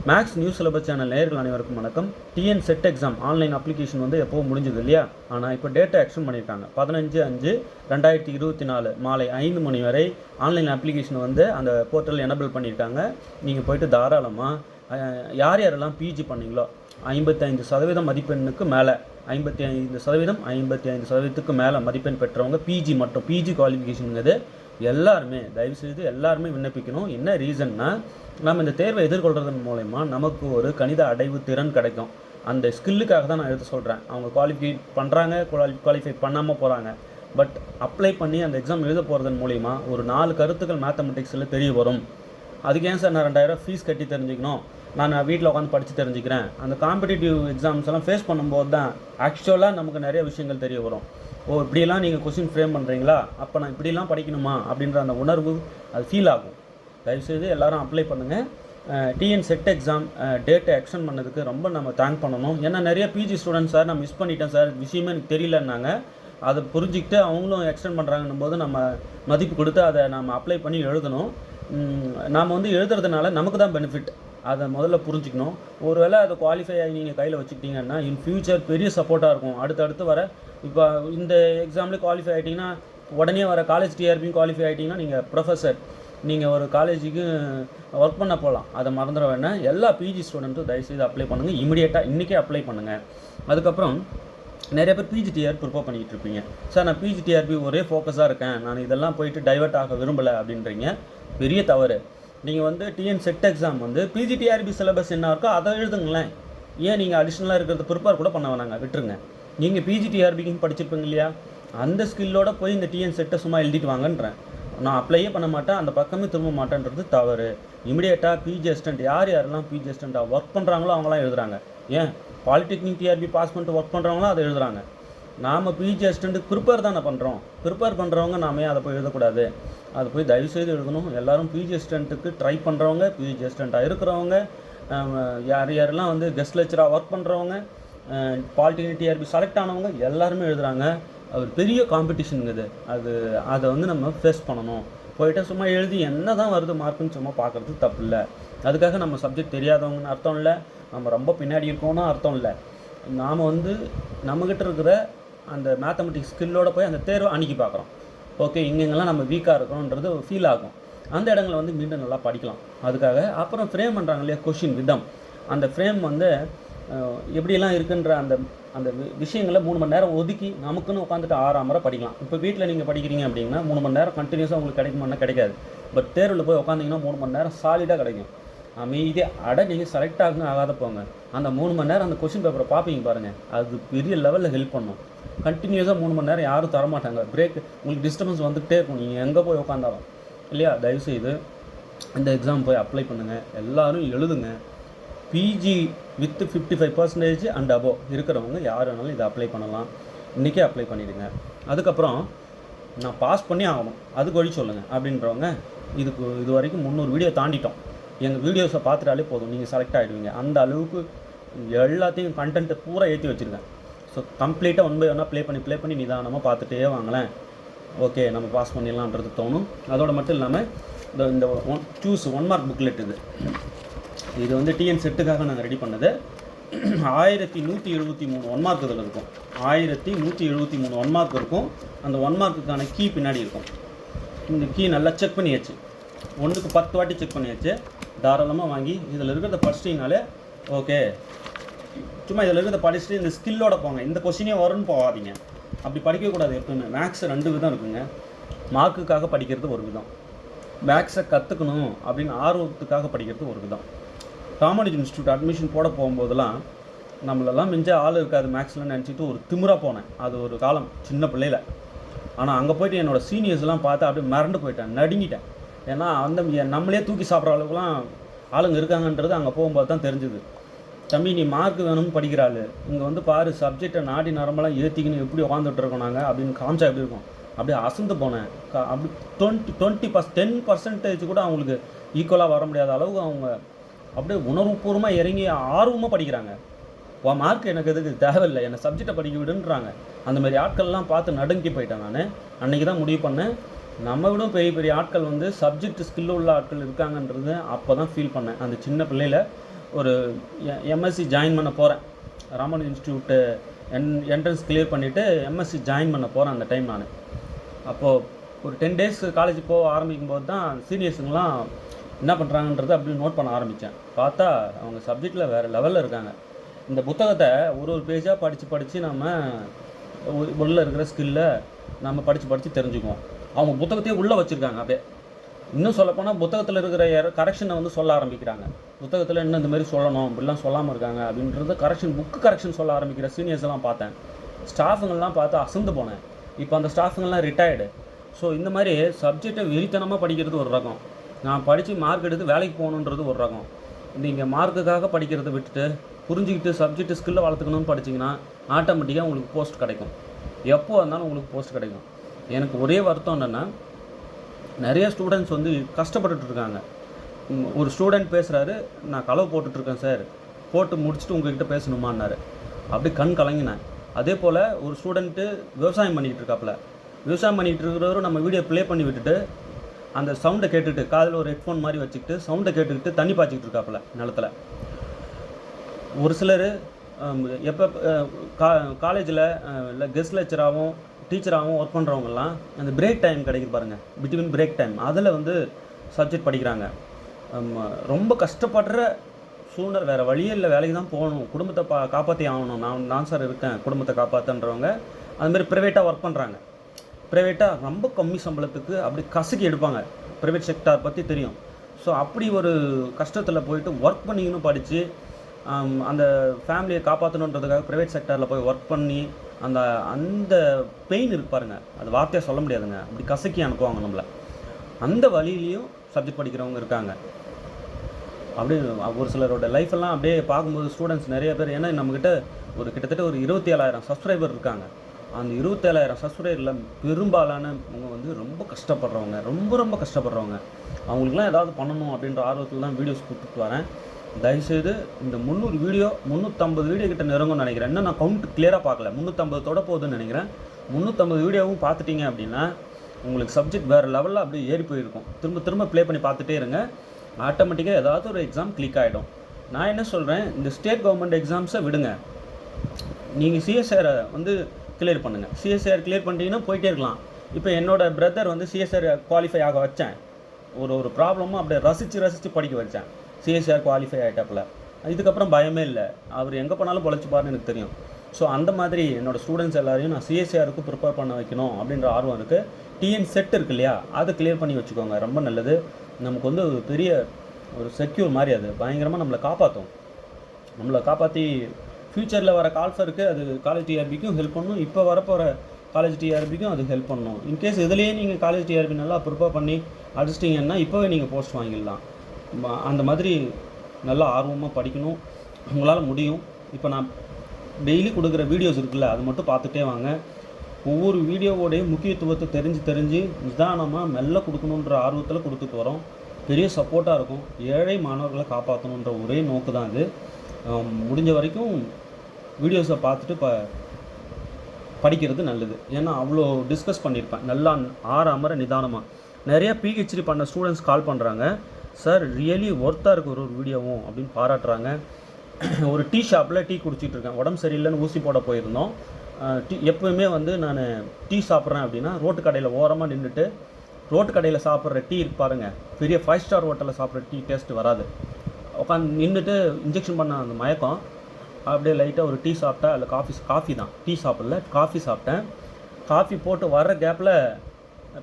Maths news syllabus channel நேயர்கள் அனைவருக்கும் வணக்கம். TN set exam online application வந்து எப்போவும் முடிஞ்சது இல்லையா? ஆனால் இப்போ டேட்டா எக்ஸ்டெண்ட் பண்ணியிருக்காங்க. 15/5/2024 மாலை 5 மணி வரை ஆன்லைன் அப்ளிகேஷன் வந்து அந்த போர்ட்டல் எனபிள் பண்ணியிருக்காங்க. நீங்கள் போய்ட்டு தாராளமாக யார் யாரெல்லாம் பிஜி பண்ணீங்களோ 55% மதிப்பெண்ணுக்கு மேலே 55% 55%க்கு மேலே மதிப்பெண் பெற்றவங்க பிஜி மட்டும் பிஜி குவாலிஃபிகேஷனுங்கிறது எல்லாருமே தயவுசெய்து எல்லாருமே விண்ணப்பிக்கணும். என்ன ரீசன்னா, நம்ம இந்த தேர்வை எதிர்கொள்கிறதன் மூலமா நமக்கு ஒரு கணித அடைவு திறன் கிடைக்கும். அந்த ஸ்கில்லுக்காக தான் நான் எடுத்து சொல்கிறேன். அவங்க குவாலிஃபை பண்ணாமல் போகிறாங்க. பட் அப்ளை பண்ணி அந்த எக்ஸாம் எழுத போகிறதன் மூலிமா ஒரு 4 கருத்துக்கள் மேத்தமெட்டிக்ஸில் தெரிய வரும். அதுக்கு ஏன் சார் நான் 2000 ஃபீஸ் கட்டி தெரிஞ்சுக்கணும், நான் வீட்டில் உட்காந்து படித்து தெரிஞ்சுக்கிறேன். அந்த காம்படிட்டிவ் எக்ஸாம்ஸ் எல்லாம் ஃபேஸ் பண்ணும்போது தான் ஆக்சுவலாக நமக்கு நிறைய விஷயங்கள் தெரிய வரும். இப்படியெல்லாம் நீங்கள் கொஸ்டின் ஃப்ரேம் பண்ணுறீங்களா, அப்போ நான் இப்படிலாம் படிக்கணுமா அப்படின்ற அந்த உணர்வு அது ஃபீல் ஆகும். தயவுசெய்து எல்லோரும் அப்ளை பண்ணுங்கள். டிஎன் செட் எக்ஸாம் டேட்டை எக்ஸ்டெண்ட் பண்ணதுக்கு ரொம்ப நம்ம தேங்க் பண்ணணும். ஏன்னா நிறைய பிஜி ஸ்டூடெண்ட்ஸ் சார் நான் மிஸ் பண்ணிட்டேன் சார், விஷயமே எனக்கு தெரியலன்னாங்க. அதை புரிஞ்சுக்கிட்டு அவங்களும் எக்ஸ்டெண்ட் பண்ணுறாங்கன்னும் போது நம்ம மதிப்பு கொடுத்து அதை நம்ம அப்ளை பண்ணி எழுதணும். நாம் வந்து எழுதுறதுனால நமக்கு தான் பெனிஃபிட், அதை முதல்ல புரிஞ்சுக்கணும். ஒருவேளை அதை குவாலிஃபை ஆகி நீங்கள் கையில் வச்சுக்கிட்டிங்கன்னா இன் ஃப்யூச்சர் பெரிய சப்போர்ட்டாக இருக்கும். அடுத்தடுத்து வர இப்போ இந்த எக்ஸாம்லேயே குவாலிஃபை ஆகிட்டிங்கன்னா உடனே வர காலேஜ் டிஆர்பியும் குவாலிஃபை ஆகிட்டிங்கன்னா நீங்கள் ப்ரொஃபஸர், நீங்கள் ஒரு காலேஜுக்கு ஒர்க் பண்ண போகலாம். அதை மறந்துட வேண்டாம். எல்லா பிஜி ஸ்டூடெண்ட்டும் தயவுசெய்து அப்ளை பண்ணுங்கள். இமீடியட்டாக இன்றைக்கே அப்ளை பண்ணுங்கள். அதுக்கப்புறம் நிறைய பேர் பிஜிடிஆர் ப்ரிப்பேர் பண்ணிக்கிட்டு இருப்பீங்க. சார் நான் பிஜிடிஆர்பி ஒரே ஃபோக்கஸாக இருக்கேன், நான் இதெல்லாம் போயிட்டு டைவர்ட் ஆக விரும்பலை அப்படின்றீங்க. பெரிய தவறு. நீங்கள் வந்து டிஎன் செட் எக்ஸாம் வந்து பிஜிடிஆர்பி சிலபஸ் என்ன இருக்கோ அதை எழுதுங்களேன். ஏன் நீங்கள் அடிஷ்னலாக இருக்கிறத ப்ரிப்பேர் கூட பண்ண வேணாங்க, விட்டுருங்க. நீங்கள் பிஜிடிஆர்பிக்கு படிச்சிருப்பீங்க இல்லையா, அந்த ஸ்கில்லோட போய் இந்த டிஎன் செட்டை சும்மா எழுதிட்டு வாங்கன்றேன். நான் அப்ளையே பண்ண மாட்டேன், அந்த பக்கமே திரும்ப மாட்டேன்றது தவறு. இமிடியேட்டாக பிஜி அசிஸ்டன்ட் யாரெல்லாம் பிஜி அசிஸ்டண்ட்டாக ஒர்க் பண்ணுறாங்களோ அவங்களாம் எழுதுகிறாங்க. ஏன் பாலிடெக்னிக் டிஆர்பி பாஸ் பண்ணிட்டு ஒர்க் பண்ணுறவங்களாம் அதை எழுதுகிறாங்க. நாம் பிஜி அசிஸ்டண்ட்டுக்கு ப்ரிப்பேர் தானே பண்ணுறோம். ப்ரிப்பேர் பண்ணுறவங்க நாமே அதை போய் எழுதக்கூடாது, அதை போய் தயவுசெய்து எழுதணும். எல்லோரும் பிஜி அசிஸ்டண்ட்டுக்கு ட்ரை பண்ணுறவங்க, பிஜி அசிஸ்டண்ட்டாக இருக்கிறவங்க, யாரெல்லாம் வந்து கெஸ்ட் லெக்சராக ஒர்க் பண்ணுறவங்க, பாலிடெக்னிக் டிஆர்பி செலக்ட் ஆனவங்க எல்லாருமே எழுதுகிறாங்க. அது பெரிய காம்படிஷனுங்குது. அதை வந்து நம்ம ஃபேஸ் பண்ணணும். போய்ட்டு சும்மா எழுதி என்ன தான் வருது மார்க்குன்னு சும்மா பார்க்குறது தப்பு இல்லை. அதுக்காக நம்ம சப்ஜெக்ட் தெரியாதவங்கன்னு அர்த்தம் இல்லை, நம்ம ரொம்ப பின்னாடி இருக்கோம்னு அர்த்தம் இல்லை. நாம் வந்து நம்மக்கிட்ட இருக்கிற அந்த மேத்தமெட்டிக்ஸ் ஸ்கில்லோடு போய் அந்த தேர்வை அணுகி பார்க்குறோம். ஓகே, இங்கெங்கெல்லாம் நம்ம வீக்காக இருக்கிறோன்றது ஃபீல் ஆகும். அந்த இடங்களை வந்து மீண்டும் நல்லா படிக்கலாம். அதுக்காக அப்புறம் ஃப்ரேம் பண்ணுறாங்க இல்லையா, கொஷின் விதம், அந்த ஃப்ரேம் வந்து எப்படியெல்லாம் இருக்குன்ற அந்த அந்த விஷயங்களை 3 மணி நேரம் ஒதுக்கி நமக்குன்னு உட்காந்துட்டு 6 முறை படிக்கலாம். இப்போ வீட்டில் நீங்கள் படிக்கிறீங்க அப்படின்னா 3 மணி நேரம் கண்டினியூஸாக உங்களுக்கு கிடைக்குமானா கிடைக்காது. பட் தேர்வில் போய் உட்காந்திங்கன்னா 3 மணி நேரம் சாலிடாக கிடைக்கும். அமைதியாக நீங்கள் செலக்ட் ஆகாத போங்க. அந்த 3 மணி நேரம் அந்த கொஷின் பேப்பரை பார்ப்பீங்க பாருங்கள், அது பெரிய லெவலில் ஹெல்ப் பண்ணும். கண்டினியூஸாக 3 மணி நேரம் யாரும் தரமாட்டாங்க. பிரேக் உங்களுக்கு டிஸ்டர்பன்ஸ் வந்துகிட்டே இருக்கும், நீங்கள் எங்கே போய் உட்காந்தாலும் இல்லையா. தயவுசெய்து இந்த எக்ஸாம் போய் அப்ளை பண்ணுங்கள், எல்லோரும் எழுதுங்க. பிஜி வித் 55% அண்ட் அபோவ் இருக்கிறவங்க யார் வேணாலும் இதை அப்ளை பண்ணலாம். இன்றைக்கே அப்ளை பண்ணிவிடுங்க. அதுக்கப்புறம் நான் பாஸ் பண்ணி ஆகணும், அதுக்கு வழி சொல்லுங்கள் அப்படின்றவங்க இது வரைக்கும் 300 வீடியோ தாண்டிட்டோம். எங்கள் வீடியோஸை பார்த்துட்டாலே போதும், நீங்கள் செலக்ட் ஆகிடுவீங்க. அந்த அளவுக்கு எல்லாத்தையும் கண்டென்ட்டை பூரா ஏற்றி வச்சுருக்கேன். ஸோ கம்ப்ளீட்டாக 1 by 1 ப்ளே பண்ணி நிதானமாக பார்த்துட்டே வாங்களேன். ஓகே, நம்ம பாஸ் பண்ணிடலான்றது தோணும். அதோடு மட்டும் இல்லாமல் இந்த சூஸ் 1 மார்க் புக்லெட் இது வந்து டிஎன் செட்டுக்காக நாங்கள் ரெடி பண்ணது. 1173 1 மார்க் இதில் இருக்கும். 1173 1 மார்க் இருக்கும். அந்த 1 மார்க்குக்கான கீ பின்னாடி இருக்கும். இந்த கீ நல்லா செக் பண்ணியாச்சு, 1க்கு 10 வாட்டி செக் பண்ணியாச்சு. தாராளமாக வாங்கி இதில் இருக்கிறத படிச்சிட்டிங்கனாலே ஓகே. சும்மா இதில் இருக்கிறத படிச்சுட்டு இந்த ஸ்கில்லோட போங்க. இந்த கொஸ்டினே வரும்னு போகாதீங்க, அப்படி படிக்கக்கூடாது. எப்பவுமே மேக்ஸ் 2 விதம் இருக்குங்க. மார்க்குக்காக படிக்கிறது ஒரு விதம், மேக்ஸை கற்றுக்கணும் அப்படின்னு ஆர்வத்துக்காக படிக்கிறது ஒரு விதம். ராமானுஜம் இன்ஸ்டியூட் அட்மிஷன் போட போகும்போதெல்லாம் நம்மளெல்லாம் மிஞ்ச ஆள் இருக்காது மேக்ஸ்லாம் நினச்சிட்டு ஒரு திமிராக போனேன். அது ஒரு காலம் சின்ன பிள்ளையில். ஆனால் அங்கே போய்ட்டு என்னோடய சீனியர்ஸ்லாம் பார்த்து அப்படியே மிரண்டு போயிட்டேன், நடுங்கிட்டேன். ஏன்னா அந்த நம்மளே தூக்கி சாப்பிட்ற அளவுக்குலாம் ஆளுங்க இருக்காங்கன்றது அங்கே போகும்போது தான் தெரிஞ்சுது. தம்பி, நீ மார்க் வேணும்னு படிக்கிறாள், இங்கே வந்து பாரு சப்ஜெக்டை நாடி நரம்பெல்லாம் ஏற்றிக்கின்னு எப்படி உட்காந்துட்டு இருக்கோம் நாங்கள் அப்படின்னு காமிச்சா எப்படி இருக்கும். அப்படியே அசந்து போனேன். அப்படி 10% கூட அவங்களுக்கு ஈக்குவலாக வர முடியாத அளவுக்கு அவங்க அப்படியே உணர்வுபூர்வமாக இறங்கி ஆர்வமாக படிக்கிறாங்க. மார்க் எனக்கு எதுக்கு தேவையில்லை, என்னை சப்ஜெக்டை படிக்க விடுன்றாங்க. அந்தமாதிரி ஆட்கள்லாம் பார்த்து நடுங்கி போயிட்டேன். நான் அன்றைக்கி தான் முடிவு பண்ணேன், நம்ம விட பெரிய பெரிய ஆட்கள் வந்து சப்ஜெக்ட் ஸ்கில் உள்ள ஆட்கள் இருக்காங்கன்றது அப்போ தான் ஃபீல் பண்ணேன். அந்த சின்ன பிள்ளையில் ஒரு எம்எஸ்சி ஜாயின் பண்ண போகிறேன். ராமன் இன்ஸ்டியூட்டு என்ட்ரன்ஸ் கிளியர் பண்ணிவிட்டு எம்எஸ்சி ஜாயின் பண்ண போகிறேன் அந்த டைம் நான். அப்போது ஒரு 10 டேஸ் காலேஜ் போக ஆரம்பிக்கும் போது தான் சீனியர்ஸுங்கெலாம் என்ன பண்ணுறாங்கன்றதை அப்படி நோட் பண்ண ஆரம்பித்தேன். பார்த்தா அவங்க சப்ஜெக்டில் வேறு லெவலில் இருக்காங்க. இந்த புத்தகத்தை ஒரு பேஜாக படித்து நம்ம உள்ளே இருக்கிற ஸ்கில்லை நம்ம படித்து தெரிஞ்சுக்குவோம். அவங்க புத்தகத்தையே உள்ளே வச்சுருக்காங்க. அப்படியே இன்னும் சொல்லப்போனால் புத்தகத்தில் இருக்கிற கரெக்ஷனை வந்து சொல்ல ஆரம்பிக்கிறாங்க. புத்தகத்தில் இன்னும் இந்த மாதிரி சொல்லணும், இப்படிலாம் சொல்லாமல் இருக்காங்க அப்படின்றது புக்கு கரெக்ஷன் சொல்ல ஆரம்பிக்கிற சீனியர்ஸ் எல்லாம் பார்த்தேன். ஸ்டாஃபுங்கள்லாம் பார்த்து அசந்து போனேன். இப்போ அந்த ஸ்டாஃபுங்கள்லாம் ரிட்டையர்டு. ஸோ இந்த மாதிரி சப்ஜெக்டை வெறித்தனமாக படிக்கிறது ஒரு ரகம், நான் படித்து மார்க் எடுத்து வேலைக்கு போகணுன்றது ஒரு ரகம். நீங்கள் மார்க்குக்காக படிக்கிறத விட்டுட்டு புரிஞ்சுக்கிட்டு சப்ஜெக்ட் ஸ்கில்லை வளர்த்துக்கணும்னு படிச்சிங்கன்னா ஆட்டோமேட்டிக்காக உங்களுக்கு போஸ்ட் கிடைக்கும். எப்போ இருந்தாலும் உங்களுக்கு போஸ்ட் கிடைக்கும். எனக்கு ஒரே வருத்தம் என்னென்னா, நிறைய ஸ்டூடெண்ட்ஸ் வந்து கஷ்டப்பட்டுட்ருக்காங்க. ஒரு ஸ்டூடெண்ட் பேசுகிறாரு, நான் களவு போட்டுட்ருக்கேன் சார், போட்டு முடிச்சுட்டு உங்கள்கிட்ட பேசணுமான்னாரு. அப்படி கண் கலங்கினேன். அதே போல் ஒரு ஸ்டூடெண்ட்டு விவசாயம் பண்ணிக்கிட்டு இருக்காப்புல. விவசாயம் பண்ணிக்கிட்டு இருக்கிறவரும் நம்ம வீடியோ ப்ளே பண்ணி விட்டுட்டு அந்த சவுண்டை கேட்டுக்கிட்டு காதில் ஒரு ஹெட்ஃபோன் மாதிரி வச்சுக்கிட்டு சவுண்டை கேட்டுக்கிட்டு தண்ணி பாய்ச்சிக்கிட்டு இருக்காப்புல நிலத்தில். ஒரு சிலர் எப்போ காலேஜில் இல்லை கெஸ்ட் லெக்சராகவும் டீச்சராகவும் ஒர்க் பண்ணுறவங்கலாம் அந்த பிரேக் டைம் கிடைக்குது பாருங்கள், பிட்வீன் பிரேக் டைம், அதில் வந்து சப்ஜெக்ட் படிக்கிறாங்க. ரொம்ப கஷ்டப்படுற சூழ்நிலை, வேறு வழியே இல்லை, வேலைக்கு தான் போகணும், குடும்பத்தை காப்பாற்றி ஆகணும், நான் சார் இருக்கேன் குடும்பத்தை காப்பாற்றுன்றவங்க அதுமாதிரி ப்ரைவேட்டாக ஒர்க் பண்ணுறாங்க. ப்ரைவேட்டாக ரொம்ப கம்மி சம்பளத்துக்கு அப்படி கசக்கி எடுப்பாங்க. ப்ரைவேட் செக்டார் பற்றி தெரியும். ஸோ அப்படி ஒரு கஷ்டத்தில் போயிட்டு ஒர்க் பண்ணிக்கணும் படித்து அந்த ஃபேமிலியை காப்பாற்றணுன்றதுக்காக ப்ரைவேட் செக்டாரில் போய் ஒர்க் பண்ணி அந்த பெயின் இருக்கு பாருங்கள், அது வார்த்தையாக சொல்ல முடியாதுங்க. அப்படி கசக்கி அனுப்புவாங்க நம்மளை. அந்த வழியிலையும் சப்ஜெக்ட் படிக்கிறவங்க இருக்காங்க. அப்படியே ஒரு சிலரோட லைஃப்பெல்லாம் அப்படியே பார்க்கும்போது ஸ்டூடெண்ட்ஸ் நிறைய பேர், ஏன்னா நம்மக்கிட்ட கிட்டத்தட்ட ஒரு 27,000 சப்ஸ்கிரைபர் இருக்காங்க. அந்த 27,000 சப்ஸ்கிரைபரில் பெரும்பாலானவங்க வந்து ரொம்ப கஷ்டப்படுறவங்க, ரொம்ப கஷ்டப்படுறவங்க. அவங்களுக்குலாம் ஏதாவது பண்ணணும் அப்படின்ற ஆர்வத்தில் தான் வீடியோஸ் கொடுத்துட்டு வரேன். தயவுசெய்து இந்த 300 வீடியோ 350 வீடியோ கிட்ட நெருங்கும்னு நினைக்கிறேன். இன்னும் நான் கவுண்ட் கிளியராக பார்க்கல, 350 தொட போகுதுன்னு நினைக்கிறேன். 350 வீடியோவும் பார்த்துட்டிங்க அப்படின்னா உங்களுக்கு சப்ஜெக்ட் வேறு லெவலில் அப்படியே ஏறி போயிருக்கும். திரும்ப ப்ளே பண்ணி பார்த்துட்டே இருங்க, ஆட்டோமேட்டிக்காக ஏதாவது ஒரு எக்ஸாம் கிளிக் ஆகிடும். நான் என்ன சொல்கிறேன், இந்த ஸ்டேட் கவர்மெண்ட் எக்ஸாம்ஸை விடுங்க, நீங்கள் சிஎஸ்ஆரை வந்து கிளியர் பண்ணுங்கள். சிஎஸ்ஆர் கிளியர் பண்ணிட்டீங்கன்னா போயிட்டே இருக்கலாம். இப்போ என்னோடய பிரதர் வந்து சிஎஸ்ஆர் குவாலிஃபை ஆக வச்சேன். ஒரு ப்ராப்ளமும் அப்படியே ரசித்து படிக்க வச்சேன். சிஎஸ்ஆர் குவாலிஃபை ஆகிட்டாப்பில். இதுக்கப்புறம் பயமே இல்லை, அவர் எங்கே போனாலும் பொழைச்சிப்பாருன்னு எனக்கு தெரியும். ஸோ அந்த மாதிரி என்னோடய ஸ்டூடெண்ட்ஸ் எல்லாரையும் நான் சிஎஸ்ஆருக்கு ப்ரிப்பேர் பண்ண வைக்கணும் அப்படின்ற ஆர்வம் இருக்குது. டிஎன் செட் இருக்கு இல்லையா, அதை கிளியர் பண்ணி வச்சுக்கோங்க, ரொம்ப நல்லது. நமக்கு வந்து ஒரு பெரிய ஒரு செக்யூர் மாதிரி, அது பயங்கரமாக நம்மளை காப்பாற்றும். நம்மளை காப்பாற்றி ஃப்யூச்சரில் வர கால்ஃபருக்கு அது காலேஜ் டிஆர்பிக்கும் ஹெல்ப் பண்ணணும், இப்போ வரப்போகிற காலேஜ் டிஆர்பிக்கும் அது ஹெல்ப் பண்ணணும். இன்கேஸ் இதுலேயே நீங்கள் காலேஜ் டிஆர்பி நல்லா ப்ரிப்பேர் பண்ணி அடிச்சிட்டிங்கன்னா இப்போவே நீங்கள் போஸ்ட் வாங்கிடலாம். அந்த மாதிரி நல்லா ஆர்வமாக படிக்கணும், உங்களால் முடியும். இப்போ நான் டெய்லி கொடுக்குற வீடியோஸ் இருக்குல்ல, அது மட்டும் பார்த்துட்டே வாங்க. ஒவ்வொரு வீடியோவோடைய முக்கியத்துவத்தை தெரிஞ்சு நிதானமாக மெல்ல கொடுக்கணுன்ற ஆர்வத்தில் கொடுத்துட்டு வரோம். பெரிய சப்போர்ட்டாக இருக்கும். ஏழை மாணவர்களை காப்பாற்றணுன்ற ஒரே நோக்கு தான் அது. முடிஞ்ச வரைக்கும் வீடியோஸை பார்த்துட்டு படிக்கிறது நல்லது. ஏன்னா அவ்வளோ டிஸ்கஸ் பண்ணியிருப்பேன், நல்லா ஆறாமற நிதானமாக. நிறைய பிஹெச்டி பண்ண ஸ்டூடெண்ட்ஸ் கால் பண்ணுறாங்க, சார் ரியலி ஒர்த்தாக இருக்குது ஒரு வீடியோவும் அப்படின்னு பாராட்டுறாங்க. ஒரு டீ ஷாப்பில் டீ குடிச்சிட்ருக்கேன், உடம்பு சரியில்லைன்னு ஊசி போட போயிருந்தோம். எப்போவுமே வந்து நான் டீ சாப்பிட்றேன் அப்படின்னா ரோட்டு கடையில் ஓரமாக நின்றுட்டு ரோட்டு கடையில் சாப்பிட்ற டீ இருக்கு பாருங்கள், பெரிய 5 ஸ்டார் ஹோட்டலில் சாப்பிட்ற டீ டேஸ்ட்டு வராது. உட்காந்து நின்றுட்டு இன்ஜெக்ஷன் பண்ண அந்த மயக்கம், அப்படியே லைட்டாக ஒரு டீ சாப்பிட்டேன். இல்லை காஃபி தான், டீ சாப்பிடல, காஃபி சாப்பிட்டேன். காஃபி போட்டு வர்ற கேப்பில்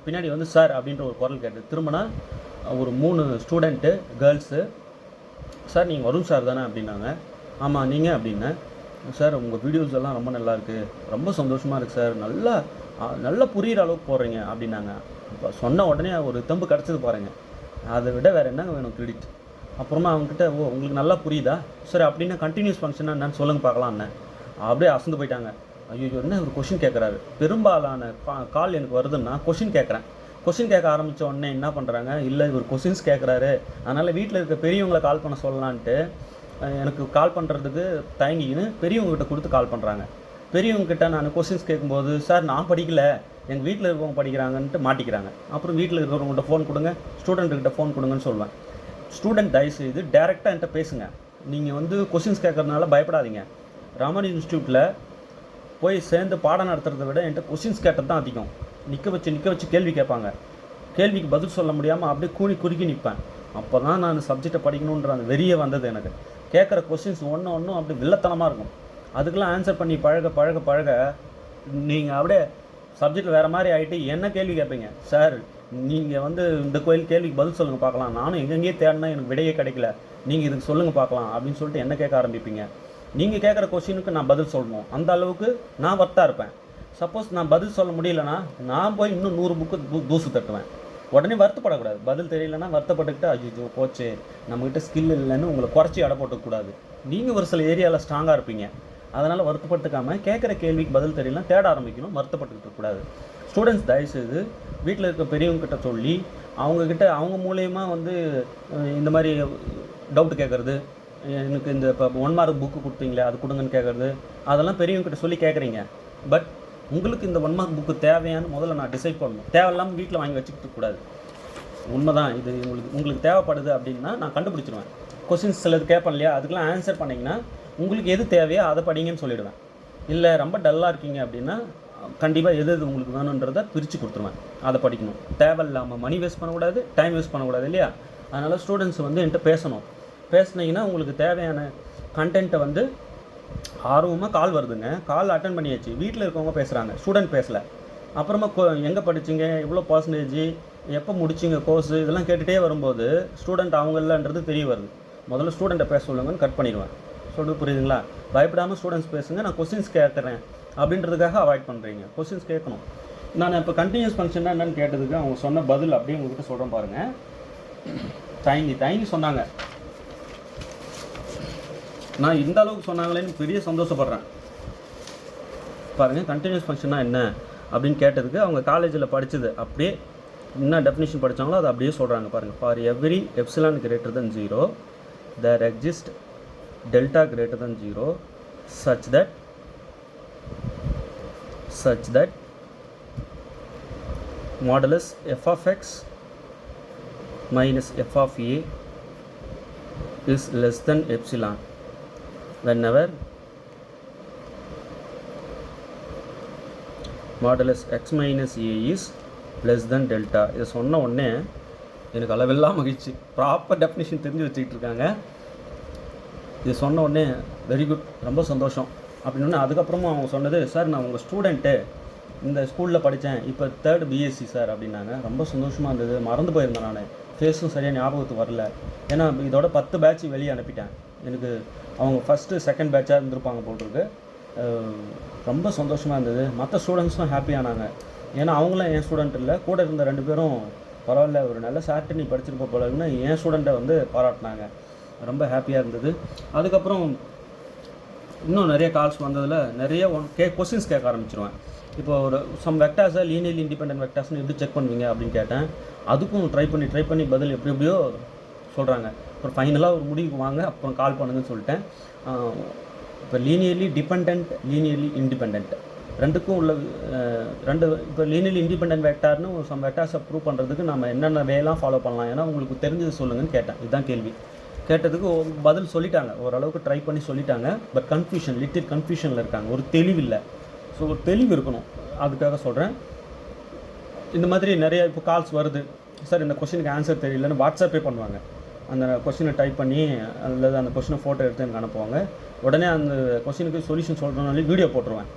பின்னாடி வந்து சார் அப்படின்ற ஒரு குரல் கேட்டு திரும்பினா ஒரு 3 ஸ்டூடெண்ட்டு கேர்ள்ஸு. சார் நீங்கள் வருண் சார் தானே அப்படின்னாங்க. ஆமாம் நீங்கள் அப்படின்னேன். சார் உங்கள் வீடியோஸ் எல்லாம் ரொம்ப நல்லாயிருக்கு, ரொம்ப சந்தோஷமாக இருக்குது சார், நல்லா புரிகிற அளவுக்கு போடுறீங்க அப்படின்னாங்க. இப்போ சொன்ன உடனே ஒரு தெம்பு கிடச்சது பாருங்கள், அதை விட வேறு என்னங்க வேணும் கிரெடிட். அப்புறமா அவங்ககிட்ட உங்களுக்கு நல்லா புரியுதா சரி அப்படின்னா கண்டினியூஸ் ஃபங்க்ஷனாக என்னன்னு சொல்லுங்க பார்க்கலான்னு. அப்படியே அசந்து போயிட்டாங்க. ஐயோ என்ன ஒரு கொஷின் கேட்குறாரு. பெரும்பாலான கால் எனக்கு வருதுன்னா கொஷின் கேட்க ஆரம்பித்த உடனே என்ன பண்ணுறாங்க, இல்லை இவர் கொஷின்ஸ் கேட்குறாரு அதனால் வீட்டில் இருக்க பெரியவங்களை கால் பண்ண சொல்லலான்ட்டு எனக்கு கால் பண்ணுறதுக்கு தயங்கின்னு பெரியவங்ககிட்ட கொடுத்து கால் பண்ணுறாங்க. பெரியவங்ககிட்ட நான் கொஷின்ஸ் கேட்கும்போது சார் நான் படிக்கலை, எங்கள் வீட்டில் இருக்கவங்க படிக்கிறாங்கன்ட்டு மாட்டிக்கிறாங்க. அப்புறம் வீட்டில் இருக்கிறவங்கள்ட்ட ஃபோன் கொடுங்க, ஸ்டூடெண்ட்டுக்கிட்ட ஃபோன் கொடுங்கன்னு சொல்லுவேன். ஸ்டூடெண்ட் தயவுசெய்து டேரெக்டாக என்கிட்ட பேசுங்க. நீங்கள் வந்து கொஷின்ஸ் கேட்குறதுனால பயப்படாதீங்க. ராமன் இன்ஸ்டியூட்டில் போய் சேர்ந்து பாடம் நடத்துறதை விட என்கிட்ட கொஷின்ஸ் கேட்டது தான் அதிகம். நிற்க வச்சு கேள்வி கேட்பாங்க. கேள்விக்கு பதில் சொல்ல முடியாமல் அப்படியே குறுக்கி நிற்பேன். அப்போ தான் நான் சப்ஜெக்டை படிக்கணுன்ற அந்த வெறியே வந்தது எனக்கு. கேட்குற கொஷின்ஸ் ஒன்றும் அப்படி வில்லத்தனமாக இருக்கும். அதுக்கெல்லாம் ஆன்சர் பண்ணி பழக நீங்கள் அப்படியே சப்ஜெக்ட் வேறு மாதிரி ஆகிட்டு என்ன கேள்வி கேட்பீங்க. சார் நீங்கள் வந்து இந்த கேள்விக்கு பதில் சொல்லுங்கள் பார்க்கலாம், நானும் எங்கெங்கேயே தேடினா எனக்கு விடையே கிடைக்கல, நீங்கள் இதுக்கு சொல்லுங்கள் பார்க்கலாம் அப்படின்னு சொல்லிட்டு என்ன கேட்க ஆரம்பிப்பீங்க. நீங்கள் கேட்குற கொஷினுக்கு நான் பதில் சொல்லணும், அந்த அளவுக்கு நான் வர்த்தாக இருப்பேன். சப்போஸ் நான் பதில் சொல்ல முடியலன்னா நான் போய் இன்னும் 100 புக்கு தூசு தட்டுவேன். உடனே வருத்தப்படக்கூடாது. பதில் தெரியலன்னா வருத்தப்பட்டுக்கிட்டு ஐயோ போச்சு நம்மகிட்ட ஸ்கில் இல்லைன்னு உங்களை குறைச்சி எடை போட்டுக்கூடாது. நீங்கள் ஒரு சில ஏரியாவில் ஸ்ட்ராங்காக இருப்பீங்க, அதனால் வருத்தப்பட்டுக்காமல் கேட்குற கேள்விக்கு பதில் தெரியலனா தேட ஆரம்பிக்கணும், வருத்தப்பட்டுக்கிட்டு இருக்கக்கூடாது. ஸ்டூடெண்ட்ஸ் தயவுசெய்து வீட்டில் இருக்க பெரியவங்ககிட்ட சொல்லி அவங்கக்கிட்ட அவங்க மூலயமா வந்து இந்த மாதிரி டவுட்டு கேட்குறது, எனக்கு இந்த இப்போ 1 மார்க் புக்கு கொடுத்தீங்களே அது கொடுங்கன்னு கேட்குறது, அதெல்லாம் பெரியவங்ககிட்ட சொல்லி கேட்குறீங்க. பட் உங்களுக்கு இந்த 1 மார்க் புக்கு தேவையானு முதல்ல நான் டிசைட் பண்ணணும். தேவையில்லாமல் வீட்டில் வாங்கி வச்சுக்கிட்டு கூடாது. உண்மைதான், இது உங்களுக்கு தேவைப்படுது அப்படின்னா நான் கண்டுபிடிச்சிடுவேன். கொஸ்டின்ஸ் சிலது கேட்பேன் இல்லையா, அதுக்கெலாம் ஆன்சர் பண்ணிங்கன்னா உங்களுக்கு எது தேவையோ அதை படிங்கன்னு சொல்லிவிடுவேன். இல்லை ரொம்ப டல்லாக இருக்கீங்க அப்படின்னா கண்டிப்பாக எது உங்களுக்கு வேணுன்றதை பிரித்து கொடுத்துருவேன், அதை படிக்கணும். தேவையில்லாமல் மணி வேஸ்ட் பண்ணக்கூடாது, டைம் வேஸ்ட் பண்ணக்கூடாது இல்லையா. அதனால் ஸ்டூடெண்ட்ஸ் வந்து என்கிட்ட பேசணும். பேசுனீங்கன்னா உங்களுக்கு தேவையான கண்டென்ட்டை வந்து ஆர்வமாக கால் வருதுங்க, கால் அட்டன் பண்ணியாச்சு, வீட்டில் இருக்கவங்க பேசுகிறாங்க, ஸ்டூடெண்ட் பேசலை. அப்புறமா எங்கே படிச்சிங்க, எவ்வளோ பர்சன்டேஜ், எப்போ முடிச்சிங்க கோர்ஸு, இதெல்லாம் கேட்டுகிட்டே வரும்போது ஸ்டூடெண்ட் அவங்க இல்லைன்றது தெரிய வருது. முதல்ல ஸ்டூடெண்ட்டை பேச சொல்லுங்கன்னு கட் பண்ணிடுவேன். சொல்லிட்டு புரியுதுங்களா? பயப்படாமல் ஸ்டூடெண்ட்ஸ் பேசுங்க, நான் கொஸ்டின்ஸ் கேட்குறேன் அப்படின்றதுக்காக அவாய்ட் பண்ணுறீங்க. கொஸ்டின்ஸ் கேட்கணும். நான் இப்போ கண்டினியூஸ் ஃபங்க்ஷன்னா என்னென்னு கேட்டதுக்கு அவங்க சொன்ன பதில் அப்படியே உங்கள்கிட்ட சொல்கிறேன் பாருங்கள். தயங்கி சொன்னாங்க. நான் இந்த அளவுக்கு சொன்னாங்களேன்னு பெரிய சந்தோஷப்படுறேன் பாருங்கள். கண்டினியூஸ் ஃபங்க்ஷன்னா என்ன அப்படின்னு கேட்டதுக்கு அவங்க காலேஜில் படித்தது அப்படியே என்ன டெஃபினிஷன் படித்தாங்களோ அதை அப்படியே சொல்கிறாங்க பாருங்கள். For every epsilon greater than 0 there exists delta greater than 0 such that modulus f of x minus f of a is less than epsilon whenever modulus x minus a is less than delta. இதை சொன்ன உடனே எனக்கு அளவெல்லாம் மகிழ்ச்சி. Proper definition தெரிஞ்சு வச்சுக்கிட்டு இருக்காங்க. இது சொன்ன உடனே வெரி குட், ரொம்ப சந்தோஷம் அப்படின்னு. அதுக்கப்புறமா அவங்க சொன்னது, சார் நான் உங்கள் ஸ்டூடெண்ட்டு, இந்த ஸ்கூலில் படித்தேன், இப்போ 3rd BSc சார் அப்படின்னாங்க. ரொம்ப சந்தோஷமாக இருந்தது. மறந்து போயிருந்தேன், நான் ஃபேஸும் சரியாக ஞாபகத்துக்கு வரல. ஏன்னா இதோட 10 பேட்ச் வெளியே அனுப்பிட்டேன். எனக்கு அவங்க ஃபஸ்ட்டு 2nd பேட்சாக இருந்திருப்பாங்க போட்டிருக்கு. ரொம்ப சந்தோஷமாக இருந்தது. மற்ற ஸ்டூடெண்ட்ஸும் ஹாப்பியானாங்க. ஏன்னா அவங்களும் என் ஸ்டூடெண்ட் இல்லை, கூட இருந்த 2 பேரும் பரவாயில்ல ஒரு நல்ல சார்ட்டு நீ படிச்சிருப்ப போலன்னு என் ஸ்டூடெண்ட்டை வந்து பாராட்டினாங்க. ரொம்ப ஹாப்பியாக இருந்தது. அதுக்கப்புறம் இன்னும் நிறைய கால்ஸ் வந்ததில் நிறைய கொஸ்டின்ஸ் கேட்க ஆரம்பிச்சிருவேன். இப்போ ஒரு சம் வெக்டார்ஸை லீனியர்லி இண்டிபெண்டன்ட் வெக்டார்ஸ்னு எப்படி செக் பண்ணுவீங்க அப்படின்னு கேட்டேன். அதுக்கும் ட்ரை பண்ணி பதில் எப்படியோ சொல்கிறாங்க. அப்புறம் ஃபைனலாக ஒரு முடிவுக்கு வாங்க, அப்புறம் கால் பண்ணுங்கன்னு சொல்லிட்டேன். இப்போ லீனியர்லி டிபெண்ட், லீனியர்லி இண்டிபெண்ட் ரெண்டுக்கும் உள்ள இப்போ லீனியர்லி இண்டிபெண்டன்ட் வெக்டார்னு சம் வெக்டார்ஸை ப்ரூவ் பண்ணுறதுக்கு நம்ம என்னென்ன வேலாம் ஃபாலோ பண்ணலாம், ஏன்னா உங்களுக்கு தெரிஞ்சது சொல்லுங்கன்னு கேட்டேன். இதுதான் கேள்வி. கேட்டதுக்கு பதில் சொல்லிட்டாங்க, ஓரளவுக்கு ட்ரை பண்ணி சொல்லிட்டாங்க. பட் லிட்டில் கன்ஃபியூஷனில் இருக்காங்க, ஒரு தெளிவு இல்லை. ஸோ ஒரு தெளிவு இருக்கணும், அதுக்காக சொல்கிறேன். இந்த மாதிரி நிறைய இப்போ கால்ஸ் வருது, சார் இந்த கொஸ்டினுக்கு ஆன்சர் தெரியலன்னு வாட்ஸ்அப்பே பண்ணுவாங்க. அந்த கொஸ்டினை டைப் பண்ணி அதில் அந்த கொஸ்டினை ஃபோட்டோ எடுத்து எனக்கு அனுப்புவாங்க. உடனே அந்த கொஸ்டினுக்கு சொல்யூஷன் சொல்கிறனாலே வீடியோ போட்டுருவேன்.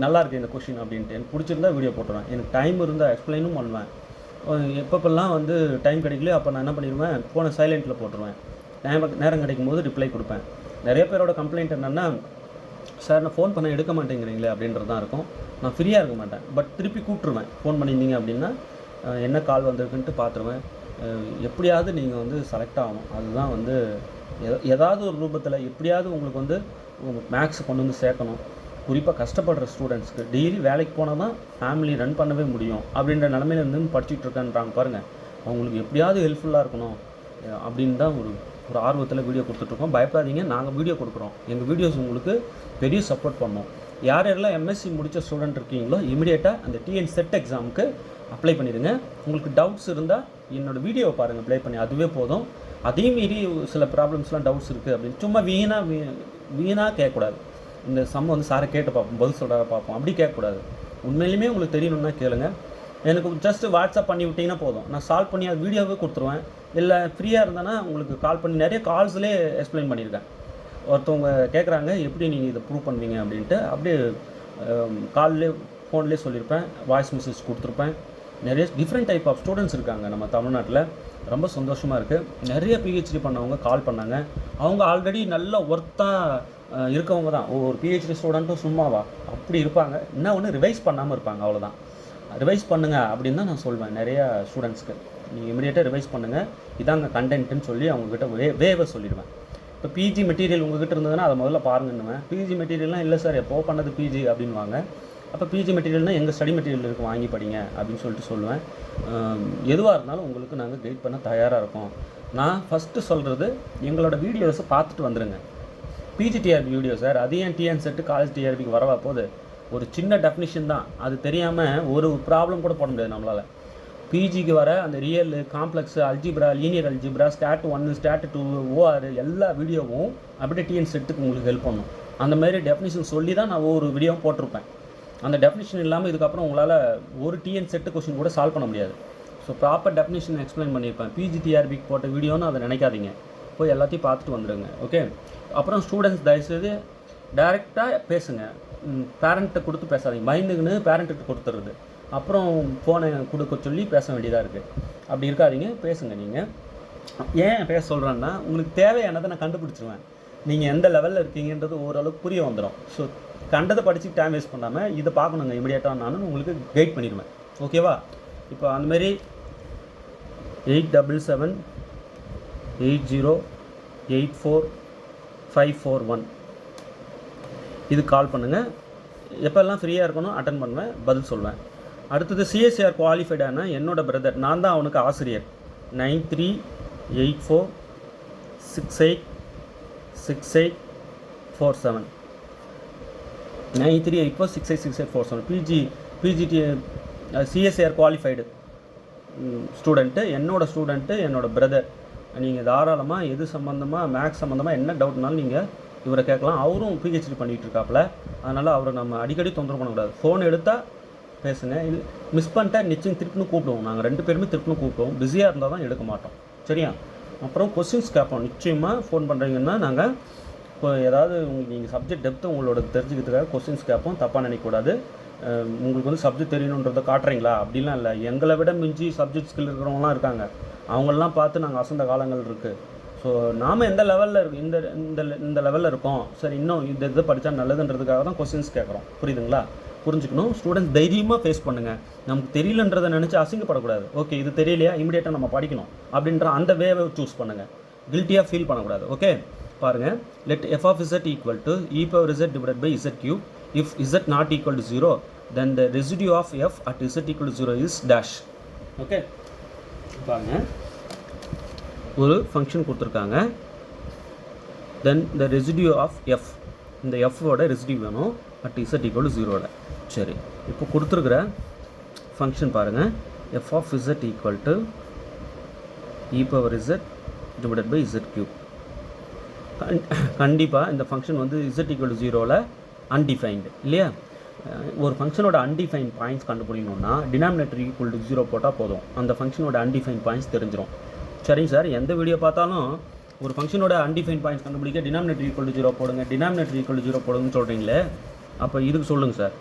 நல்லா இருக்குது இந்த கொஸ்டின் அப்படின்ட்டு, எனக்கு பிடிச்சிருந்தா வீடியோ போட்டுருவேன். எனக்கு டைம் இருந்தால் எக்ஸ்பிளைனும் பண்ணுவேன். எப்பப்பெல்லாம் வந்து டைம் கிடைக்கலையோ அப்போ நான் என்ன பண்ணிடுவேன், ஃபோனை சைலண்ட்டில் போட்டுருவேன். நேரம் கிடைக்கும் போது ரிப்ளை கொடுப்பேன். நிறைய பேரோட கம்ப்ளைண்ட் என்னென்னா, சார் நான் ஃபோன் பண்ண எடுக்க மாட்டேங்கிறீங்களே அப்படின்றது தான் இருக்கும். நான் ஃப்ரீயாக இருக்க மாட்டேன், பட் திருப்பி கூப்பிட்ருவேன். ஃபோன் பண்ணியிருந்தீங்க அப்படின்னா என்ன கால் வந்திருக்குன்ட்டு பார்த்துருவேன். எப்படியாவது நீங்கள் வந்து செலக்ட் ஆகணும். அதுதான் வந்து ஏதாவது ஒரு ரூபத்தில் எப்படியாவது உங்களுக்கு வந்து மேக்ஸ் கொண்டு வந்து சேர்க்கணும். குறிப்பாக கஷ்டப்படுற ஸ்டூடெண்ட்ஸ்க்கு டெய்லி வேலைக்கு போனால் தான் ஃபேமிலி ரன் பண்ணவே முடியும் அப்படின்ற நிலமையில இருந்து படிச்சுட்டு இருக்கேன்றாங்க பாருங்கள். அவங்களுக்கு எப்படியாவது ஹெல்ப்ஃபுல்லாக இருக்கணும் அப்படின்னு தான் ஒரு ஆர்வத்தில் வீடியோ கொடுத்துட்ருக்கோம். பயப்படாதீங்க, நாங்கள் வீடியோ கொடுக்குறோம். எங்கள் வீடியோஸ் உங்களுக்கு பெரிய சப்போர்ட் பண்ணோம். யாரெல்லாம் எம்எஸ்சி முடித்த ஸ்டூடெண்ட் இருக்கீங்களோ இமீடியட்டாக அந்த டிஎன் செட் எக்ஸாமுக்கு அப்ளை பண்ணிடுங்க. உங்களுக்கு டவுட்ஸ் இருந்தால் என்னோடய வீடியோவை பாருங்கள், ப்ளே பண்ணி, அதுவே போதும். அதே மீறி சில ப்ராப்ளம்ஸ்லாம் டவுட்ஸ் இருக்குது அப்படின்னு சும்மா வீணாக கேட்கக்கூடாது. இந்த சம் வந்து சாரை கேட்டு பார்ப்போம், பதில் சொல்கிறார பார்ப்போம், அப்படி கேட்கக்கூடாது. உண்மையிலுமே உங்களுக்கு தெரியணுன்னா கேளுங்க. எனக்கு ஜஸ்ட்டு வாட்ஸ்அப் பண்ணி விட்டிங்கன்னா போதும், நான் சால்வ் பண்ணி அது வீடியோவே கொடுத்துருவேன். இல்லை ஃப்ரீயாக இருந்தேன்னா உங்களுக்கு கால் பண்ணி நிறைய கால்ஸ்லேயே எக்ஸ்பிளைன் பண்ணியிருக்கேன். ஒருத்தவங்க கேட்குறாங்க எப்படி நீங்கள் இதை ப்ரூவ் பண்ணுவீங்க அப்படின்ட்டு, அப்படியே கால்லே ஃபோன்லேயே சொல்லியிருப்பேன், வாய்ஸ் மெசேஜ் கொடுத்துருப்பேன். நிறைய டிஃப்ரெண்ட் டைப் ஆஃப் ஸ்டூடெண்ட்ஸ் இருக்காங்க நம்ம தமிழ்நாட்டில். ரொம்ப சந்தோஷமாக இருக்குது. நிறைய பிஹெச்டி பண்ணவங்க கால் பண்ணாங்க. அவங்க ஆல்ரெடி நல்ல ஒர்த்தாக இருக்கவங்க தான். ஒரு பிஹெச்டி ஸ்டூடெண்ட்டும் சும்மாவா அப்படி இருப்பாங்க. என்ன ஒன்று ரிவைஸ் பண்ணாமல் இருப்பாங்க, அவ்வளோதான். ரிவைஸ் பண்ணுங்கள் அப்படின்னு தான் நான் சொல்வேன் நிறையா ஸ்டூடெண்ட்ஸ்க்கு. நீங்கள் இமீடியட்டாக ரிவைஸ் பண்ணுங்கள், இதாங்க கண்டென்ட்டுன்னு சொல்லி அவங்கக்கிட்ட வேவை சொல்லிடுவேன். இப்போ பிஜி மெட்டீரியல் உங்கள்கிட்ட இருந்ததுன்னா அதை முதல்ல பாருங்கன்னுவேன். பிஜி மெட்டீரியல்லாம் இல்லை சார் எப்போ பண்ணது பிஜி அப்படின்வாங்க. அப்போ பிஜி மெட்டீரியல்னால் எங்கள் ஸ்டடி மெட்டீரியல் இருக்குது, வாங்கி படிங்க அப்படின்னு சொல்லிட்டு சொல்லுவேன். எதுவாக இருந்தாலும் உங்களுக்கு நாங்கள் கைட் பண்ண தயாராக இருக்கோம். நான் ஃபஸ்ட்டு சொல்கிறது, எங்களோட வீடியோஸை பார்த்துட்டு வந்துடுங்க. பிஜிடிஆர்பி வீடியோ சார், அது ஏன் டிஎன் செட்டு காலேஜ் டிஆர்பிக்கு வரவா போகுது? ஒரு சின்ன டெஃபினிஷன் தான், அது தெரியாமல் ஒரு ப்ராப்ளம் கூட போட முடியாது நம்மளால். பிஜிக்கு வர அந்த real, complex, algebra, linear algebra, start 1, start 2, OR எல்லா வீடியோவும் அப்படியே டிஎன் செட்டுக்கு உங்களுக்கு ஹெல்ப் பண்ணும். அந்த மாதிரி டெஃபினிஷன் சொல்லி தான் நான் ஒரு வீடியோவும் போட்டிருப்பேன். அந்த டெஃபினிஷன் இல்லாமல் இதுக்கப்புறம் உங்களால் ஒரு டிஎன் செட்டு கொஸ்டின் கூட சால்வ் பண்ண முடியாது. ஸோ ப்ராப்பர் டெஃபினிஷன் எக்ஸ்பிளைன் பண்ணியிருப்பேன். பிஜிடிஆர்பிக்கு போட்ட வீடியோன்னு அதை நினைக்காதீங்க, போய் எல்லாத்தையும் பார்த்துட்டு வந்துடுங்க. ஓகே. அப்புறம் ஸ்டூடெண்ட்ஸ் தயவுசெய்து டைரெக்டாக பேசுங்க, பேரண்ட்டை கொடுத்து பேசாதீங்க. மைண்டுக்குன்னு பேரண்ட்டுக்கு கொடுத்துருது, அப்புறம் ஃபோனை கொடுக்க சொல்லி பேச வேண்டியதாக இருக்குது. அப்படி இருக்காதீங்க, பேசுங்க. நீங்கள் ஏன் பேச சொல்கிறேன்னா, உங்களுக்கு தேவையானதை நான் கண்டுபிடிச்சிருவேன். நீங்கள் எந்த லெவலில் இருக்கீங்கன்றது ஓரளவுக்கு புரிய வந்துடும். ஸோ கண்டதை படித்து டைம் வேஸ்ட் பண்ணாமல் இதை பார்க்கணுங்க இமீடியட்டாக, நான் உங்களுக்கு கைட் பண்ணிடுவேன். ஓகேவா? இப்போ அந்தமாரி 8777808451 இது கால் பண்ணுங்கள். எப்போல்லாம் ஃப்ரீயாக இருக்கணும் அட்டன் பண்ணுவேன், பதில் சொல்வேன். அடுத்தது சிஎஸ்சிஆர் குவாலிஃபைடான என்னோடய பிரதர், நான் தான் அவனுக்கு ஆசிரியர். 9384686847 9384686847 பிஜிடி சிஎஸ்சிஆர் குவாலிஃபைடு ஸ்டூடெண்ட்டு, என்னோடய ஸ்டூடெண்ட்டு, என்னோடய பிரதர். நீங்கள் தாராளமாக எது சம்மந்தமாக, மேக்ஸ் சம்மந்தமாக என்ன டவுட்னாலும் நீங்கள் இவரை கேட்கலாம். அவரும் பிஹெச்டி பண்ணிகிட்டு இருக்காப்புல, அதனால் அவரை நம்ம அடிக்கடி தொந்தரவு பண்ணக்கூடாது. ஃபோன் எடுத்தால் பேசுங்க, இல்லை மிஸ் பண்ணிட்டா நிச்சயம் திருப்பின்னு கூப்பிடுவோம். நாங்கள் 2 பேருமே திருப்பின்னு கூப்பிடுவோம். பிஸியாக இருந்தால் தான் எடுக்க மாட்டோம், சரியா? அப்புறம் கொஸ்டின்ஸ் கேட்போம். நிச்சயமாக ஃபோன் பண்ணுறீங்கன்னா நாங்கள் இப்போ ஏதாவது நீங்கள் சப்ஜெக்ட் டெப்த்து உங்களோட தெரிஞ்சுக்கிறதுக்காக கொஸ்டின்ஸ் கேட்போம். தப்பாக நினைக்கக்கூடாது. உங்களுக்கு வந்து சப்ஜெக்ட் தெரியணுன்றதை காட்டுறீங்களா அப்படிலாம் இல்லை. எங்களை விட மிஞ்சி சப்ஜெக்ட் ஸ்கில் இருக்கிறவங்களாம் இருக்காங்க. அவங்களெலாம் பார்த்து நாங்கள் அசந்த காலங்கள் இருக்குது. ஸோ நாம் எந்த லெவலில் இருக்கு, இந்த லெவலில் இருக்கோம், சரி இன்னும் இது படித்தா நல்லதுன்றதுக்காக தான் கொஸ்டின்ஸ் கேட்குறோம். புரியுதுங்களா? புரிஞ்சுக்கணும். ஸ்டூடெண்ட்ஸ் தைரியமாக ஃபேஸ் பண்ணுங்கள். நமக்கு தெரியலன்றதை நினச்சி அசிங்கப்படக்கூடாது. ஓகே இது தெரியலையா, இமீடியட்டாக நம்ம படிக்கணும் அப்படின்ற அந்த வேவை சூஸ் பண்ணுங்கள். கில்ட்டியாக ஃபீல் பண்ணக்கூடாது. ஓகே பாருங்கள். let f of z equal to e power z divided by z cube. If z not equal to 0, then the residue of f at z equal to 0 is dash. Okay பாருங்கள், ஒரு function கொடுத்துருக்காங்க. தென் the residue of f, இந்த f-ஓட residue வேணும் at z equal to 0. சரி, இப்போ கொடுத்துருக்குற function பாருங்கள். f of z equal to e power z divided by z cube. கண்டிப்பாக இந்த ஃபங்க்ஷன் வந்து z equal to 0ல் அன்டிஃபைன்டு இல்லையா? ஒரு ஃபங்க்ஷனோட அன்டிஃபைன் பாயிண்ட்ஸ் கண்டுபிடிக்கணும்னா டினாமினேட்டர் ஈக்குவல் டு 0 போட்டால் போதும், அந்த ஃபங்க்ஷனோட அன்டிஃபைன் பாயிண்ட்ஸ் தெரிஞ்சிடும். சரிங்க சார், எந்த வீடியோ பார்த்தாலும் ஒரு ஃபங்க்ஷனோட அன்டிஃபைன் பாயிண்ட்ஸ் கண்டுபிடிக்க டினாமினேட்டர் ஈக்குவல் டு 0 போடுங்க, டினாமினேட்டர் ஈக்குவல் டு 0 போடுங்கன்னு சொல்கிறீங்களே, அப்போ இதுக்கு சொல்லுங்கள் sir.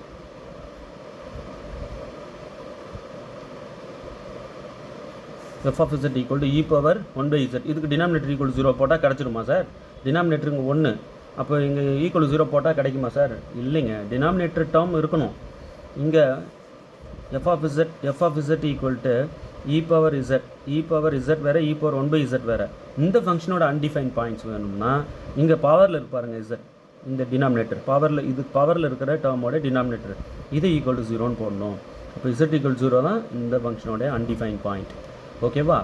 f of z equal to e power 1 by z, இதுக்கு டினாமினேட்டர் ஈக்குவல் டு 0 போட்டால் கிடச்சிருமா சார்? டினாமினேட்டருங்க 1, அப்போ இங்கே ஈக்குவல் 0 போட்டால் கிடைக்குமா சார்? இல்லைங்க, டினாமினேட்டர் டேர்ம் இருக்கணும். இங்கே f of z equal to e power z வேறு, e power 1 by z வேறு. இந்த ஃபங்க்ஷனோட அன்டிஃபைன் பாயிண்ட்ஸ் வேணும்னா இங்கே பவரில் இருப்பாருங்க z, இந்த டினாமினேட்டர் பவரில், இது பவரில் இருக்கிற டேர்மோட டினாமினேட்டர், இது ஈக்குவல் டு 0ன்னு போடணும். அப்போ z ஈக்குவல் 0 தான் இந்த ஃபங்க்ஷனோட அன்டிஃபைன் பாயிண்ட். ஓகேவா?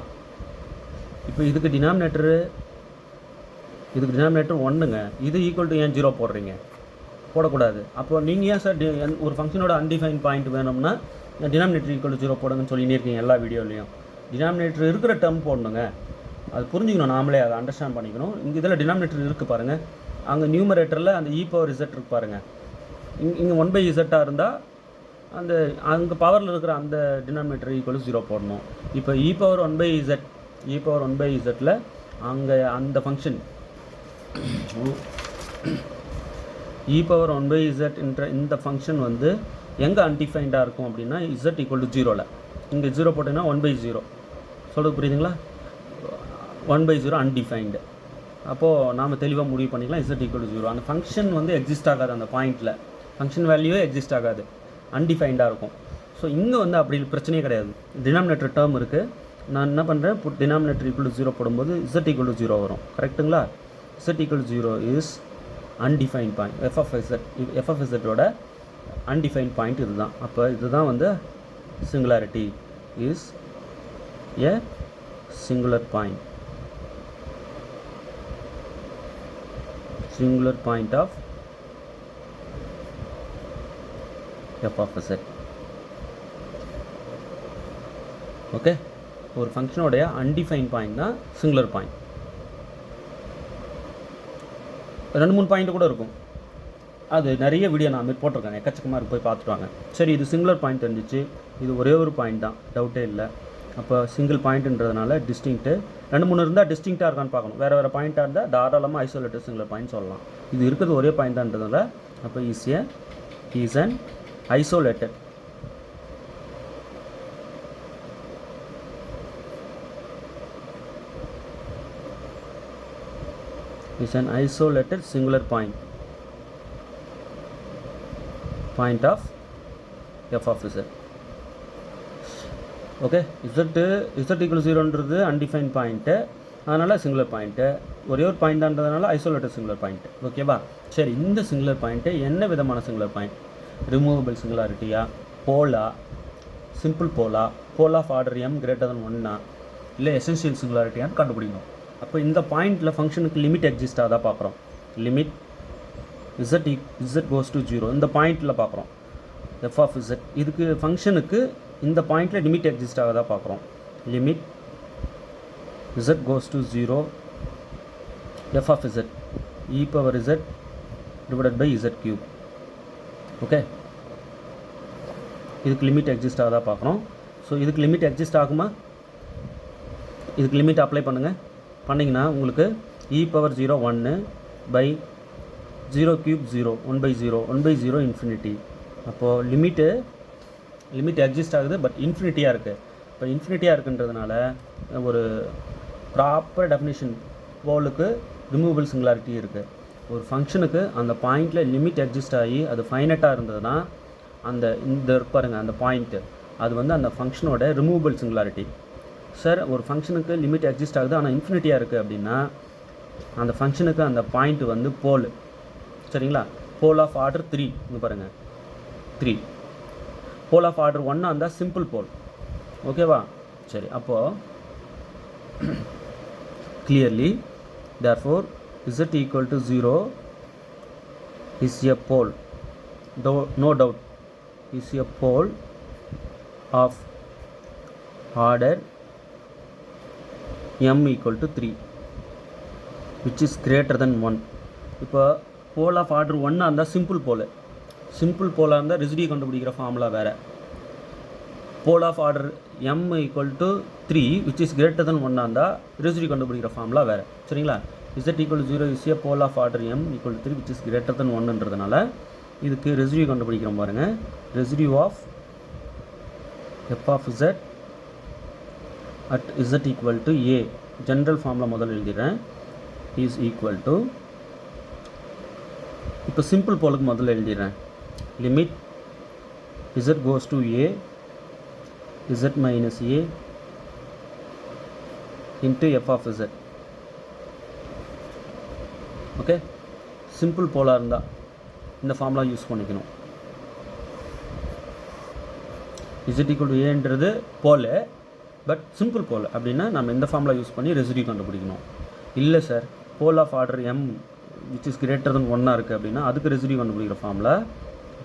இப்போ இதுக்கு டினாமினேட்டர் 1ங்க, இது ஈக்குவல் டு ஏன் 0 போடுறீங்க? போடக்கூடாது. அப்போ நீங்கள் ஏன் சார் ஒரு ஃபங்க்ஷனோட அன்டிஃபைன் பாயிண்ட் வேணும்னா டினாமினேட்டர் ஈக்குவல் டு 0 போடுங்கன்னு சொல்லினே இருக்கீங்க எல்லா வீடியோலையும். டினாமினேட்டர் இருக்கிற டேர்ம் போடணுங்க. அது புரிஞ்சுக்கணும், நாமளே அதை அண்டர்ஸ்டாண்ட் பண்ணிக்கணும். இங்கே இதில் டினாமினேட்டர் இருக்குது பாருங்கள், அங்கே நியூமரேட்டரில் அந்த e⁻z இருக்கு பாருங்கள். இங்கே 1/z இருந்தால் அந்த அங்கே பவரில் இருக்கிற அந்த டினாமினேட்டர் ஈக்குவல் டு 0 போடணும். இப்போ e⁻1/z அங்கே அந்த ஃபங்க்ஷன் e⁻1/z என்ற இந்த ஃபங்க்ஷன் வந்து எங்கே அன்டிஃபைண்டாக இருக்கும் அப்படின்னா z ஈக்குவல் டு 0ல். இங்கே 0 போட்டிங்கன்னா 1/0. சொல்கிறது புரியுதுங்களா? 1/0 அன்டிஃபைன்டு. அப்போது நாம் தெளிவாக முடிவு பண்ணிக்கலாம் z ஈக்குவல் டு 0. அந்த ஃபங்க்ஷன் வந்து எக்ஸிஸ்ட் ஆகாது, அந்த பாயிண்ட்டில் ஃபங்க்ஷன் வேல்யூவே எக்ஸிஸ்ட் ஆகாது, அன்டிஃபைண்டாக இருக்கும். ஸோ இங்கே வந்து அப்படி பிரச்சனையே கிடையாது. டினாமினேட்டர் டேர்ம் இருக்குது, நான் என்ன பண்ணுறேன், டினாமினேட்டர் ஈக்குவல் டு 0 போடும்போது z ஈக்குவல் டு 0 வரும். கரெக்டுங்களா? z equal to 0 is undefined point. f of z ஓட அன்டிஃபைன்ட் பாயிண்ட் இதுதான். அப்போ இதுதான் வந்து singularity is a singular point. singular point of f of z. Okay, ஒரு ஃபங்க்ஷனோடைய அன்டிஃபைன் பாயிண்ட் தான் சிங்குலர் பாயிண்ட். 2-3 பாயிண்ட் கூட இருக்கும், அது நிறைய வீடியோ நான் போட்டிருக்கேன், எக்கச்சக்கமாக இருக்கு, போய் பார்த்துட்டு வாங்க. சரி, இது சிங்குலர் பாயிண்ட் இருந்துச்சு, இது ஒரே ஒரு பாயிண்ட் தான், டவுட்டே இல்லை. அப்போ சிங்கிள் பாயிண்ட்ன்றதுனால டிஸ்டிங்க்ட்டு 2-3 இருந்தால் டிஸ்டிங்க்டாக இருக்கான்னு பார்க்கணும். வேறு பாயிண்ட்டாக இருந்தால் தாராளமாக ஐசோலேட்டட் சிங்குலர் பாயிண்ட் சொல்லலாம். இது இருக்கிறது ஒரே பாயிண்ட் தான்றதுனால அப்போ is an isolated singular point of f of z. Okay, z equal 0ன்றது அன்டிஃபைன்ட் பாயிண்ட்டு, அதனால் சிங்குலர் பாயிண்ட்டு. ஒரே ஒரு பாயிண்ட்டான்றதுனால ஐசோலேட்டட் சிங்குலர் பாயிண்ட். ஓகேவா? சரி, இந்த சிங்குலர் பாயிண்ட்டு என்ன விதமான சிங்குலர் பாயிண்ட்? ரிமூவபிள் சிங்குலாரிட்டியா, போலா, சிம்பிள் போலா, pole of order m greater than 1 இல்லை எசென்ஷியல் சிங்குலாரிட்டியான்னு கண்டுபிடிக்கணும். அப்போ இந்த பாயிண்டில் ஃபங்க்ஷனுக்கு லிமிட் எக்ஸிஸ்டாக தான் பார்க்குறோம். லிமிட் z goes to 0 இந்த பாயிண்டில் பார்க்குறோம். f of z இதுக்கு ஃபங்க்ஷனுக்கு இந்த பாயிண்டில் லிமிட் எக்ஸிஸ்டாக தான் பார்க்குறோம். Limit z goes to 0 f of z e⁻z divided by z cube. Okay, இதுக்கு லிமிட் எக்ஸிஸ்டாக தான் பார்க்குறோம். ஸோ இதுக்கு லிமிட் எக்ஸிஸ்ட் ஆகுமா? இதுக்கு லிமிட் அப்ளை பண்ணுங்கள். பண்ணிங்கன்னா உங்களுக்கு e⁻0 1 by 0 cube 0 1/0 இன்ஃபினிட்டி. அப்போது லிமிட் எக்ஸிஸ்ட் ஆகுது, பட் இன்ஃபினிட்டியாக இருக்குது. இப்போ இன்ஃபினிட்டியாக இருக்குன்றதுனால ஒரு ப்ராப்பர் டெஃபினிஷன் போலுக்கு ரிமூவபிள் சிங்குலாரிட்டி இருக்குது. ஒரு ஃபங்க்ஷனுக்கு அந்த பாயிண்டில் லிமிட் எக்ஸிஸ்ட் ஆகி அது ஃபைனட்டாக இருந்ததுன்னா இந்த பாருங்கள் அந்த பாயிண்ட்டு அது வந்து அந்த ஃபங்க்ஷனோட ரிமூவபிள் சிங்குலாரிட்டி. சார், ஒரு ஃபங்க்ஷனுக்கு லிமிட் எக்ஸிஸ்ட் ஆகுது ஆனால் இன்ஃபினிட்டியாக இருக்குது அப்படின்னா அந்த ஃபங்க்ஷனுக்கு அந்த பாயிண்ட் வந்து போல். சரிங்களா? போல் ஆஃப் ஆர்டர் 3 இங்கே பாருங்கள் 3. போல் ஆஃப் ஆர்டர் 1 இருந்தால் சிம்பிள் போல். ஓகேவா? சரி, அப்போது clearly therefore z equal to 0 is a pole, no doubt is a pole of order m equal to 3 which is greater than 1. இப்போ போல் ஆஃப் ஆர்டர் 1 இருந்தால் சிம்பிள் போலாக இருந்தால் ரெசிடியூ கண்டுபிடிக்கிற ஃபார்முலா வேறு. Pole of order m equal to 3 which is greater than 1 இருந்தால் residue கண்டுபிடிக்கிற formula வேறு. சரிங்களா? z ஈக்குவல் 0 இஸ் ஏ போல் of order m equal to 3 which is greater than 1ன்றதுனால இதுக்கு ரெசிடியூ கண்டுபிடிக்கிறோம் பாருங்கள். Residue of f of z at z equal to a general formula முதல்ல எழுதிடுறேன். இஸ் ஈக்குவல் டு இப்போ சிம்பிள் போலுக்கு முதல்ல எழுதிடுறேன். Limit z goes to a z minus a into f of z. Okay, simple போலாக இருந்தால் இந்த ஃபார்முலா யூஸ் பண்ணிக்கணும். z equal to aன்றது போல், பட் சிம்பிள் போல் அப்படின்னா நம்ம இந்த ஃபார்முலா யூஸ் பண்ணி ரெசிடியூ கண்டுபிடிக்கணும். இல்லை sir, pole of order m which is greater than 1 இருக்குது அப்படின்னா அதுக்கு ரெசிடியூ கண்டுபிடிக்கிற formula